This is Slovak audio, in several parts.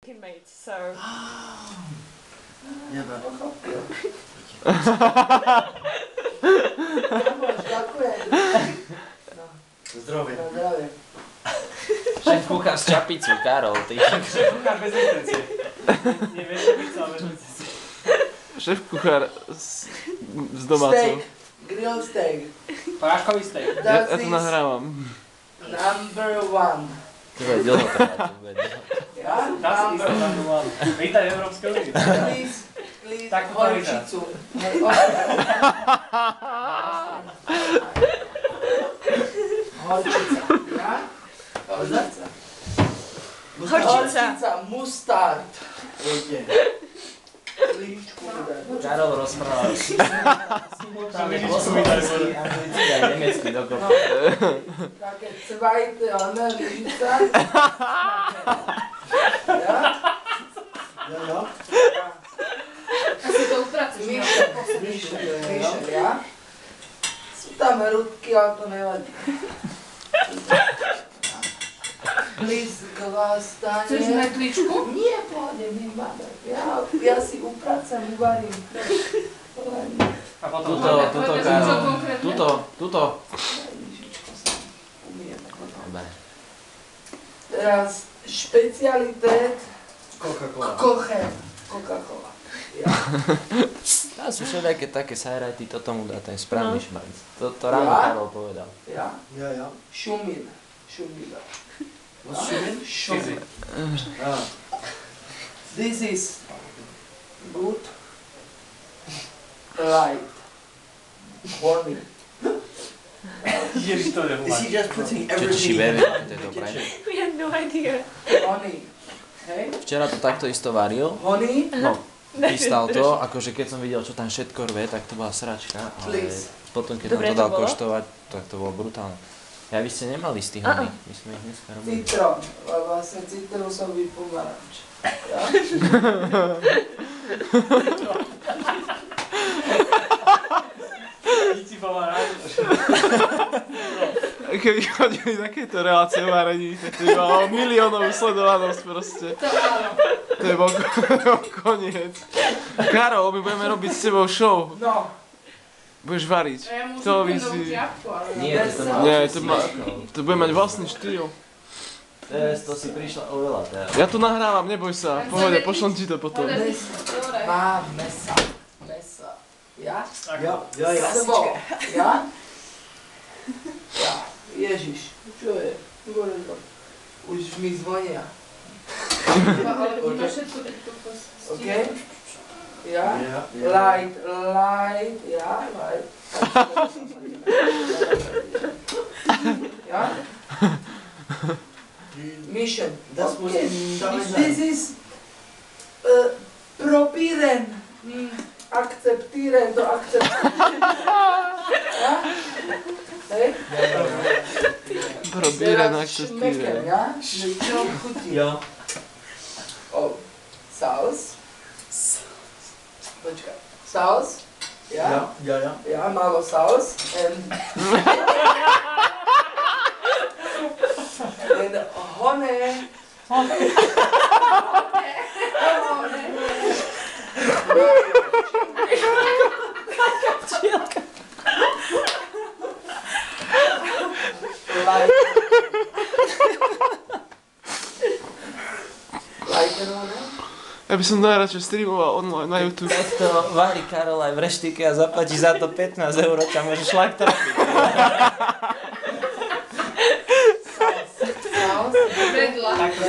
Mate, so... Jebe. Zdrowie. Szef kuchár z Čapicu, Karol, ty. Szef kuchár bez licencie. Nie vieš, čo by chcel bez licencie. Šéf kuchár z domácov. Steak. Grill steak. Práškový steak. Ja to nahrávam. Number one. To bude dlho trvať, to bude dlho. Ja? Dá si ísť na one. Vítaj v Európskej únii. Please, Tak to horčicu. Horčica. Ja? Horčica. Horčica, mustard. Líčku daj. Karol rozprával Tam je slovenský, anglický a nemecký dokopy. Také zweite, ne, líčica. Ja? Ja. Asi to upracuješ. Míšek, ja? Sú tam rúbky, ale to nevadí. Please, kvás stane. Chceš metličku? Nie, pohode, my máme. Ja si upracam, uvarím. A potom Tuto, Karol. Tuto. Lyžičko sa umieme. Dobre. Teraz špecialitét Coca-Cola. Coca-Cola. Ja. Tam sú všelijaké také sajrajty, to tomu dá ten správny šmajc. To ráno Ja? Karol povedal. Ja. Ja. Šumil. Was schön? Šumil. Ah. This is good, light, honey. Ježiš, to je Is he just putting Či everything bebe, to je in the dobré. kitchen? We had no idea. Honey. Hej? Včera to takto isto varil. Honey. No, chystal to, akože keď som videl, čo tam všetko rve, tak to bola sračka, ale Please. potom keď Dobre nám to to dal bolo? koštovať, tak to bolo brutálne. Ja vy ste nemali z tých hony, my sme ich dneska robili. Citrón. Vlastne citrusový pomaranč. Ja? Ti pomáhaj. Keby chodili takéto relácie o varení, tak to by malo miliónovú sledovanosť proste. To je bol koniec. Karol, my budeme robiť s tebou show. No. Budeš variť. Ja V televízii. Nie, To bude mať vlastný štýl. Teraz to si prišla oveľa teraz. Ja tu nahrávam, neboj sa. V pohode, pošlem ti to potom. Má mesa. Mesa. Ja? Ja. Sebo. Ja? Ja. Ježiš. Čo je? Už mi zvonia. OK? Ja? Ja. Light. Ja? Light. Ja? Mission. Das muss Okay. dabei This sein. is probieren. Akzeptieren, to akceptieren. Ja? Hej? Probíren, Teraz ak sa šmekem, stýre. ja? Že čo chutí? Ja. Oh, saus. Počkaj. Saus. Ja? Ja. Ja, malo saus. And honey. Ja by som najradšej streamoval online na YouTube. Tak to varí Karol aj v reštike a zaplatí za to 15 €, ťa môže šlak trafiť. Saus. Vedla. Tak to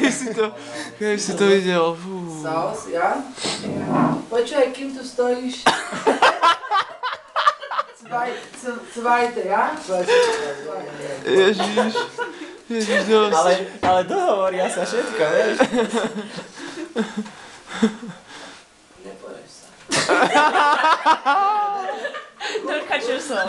si to. Keby si to videl, fú. Saus, ja? Počkaj, kým tu stojíš? Zweite, ja? Ježiš, dosť. Ale dohovoria sa všetko, vieš. Nepoješ sa. Don't cut yourself.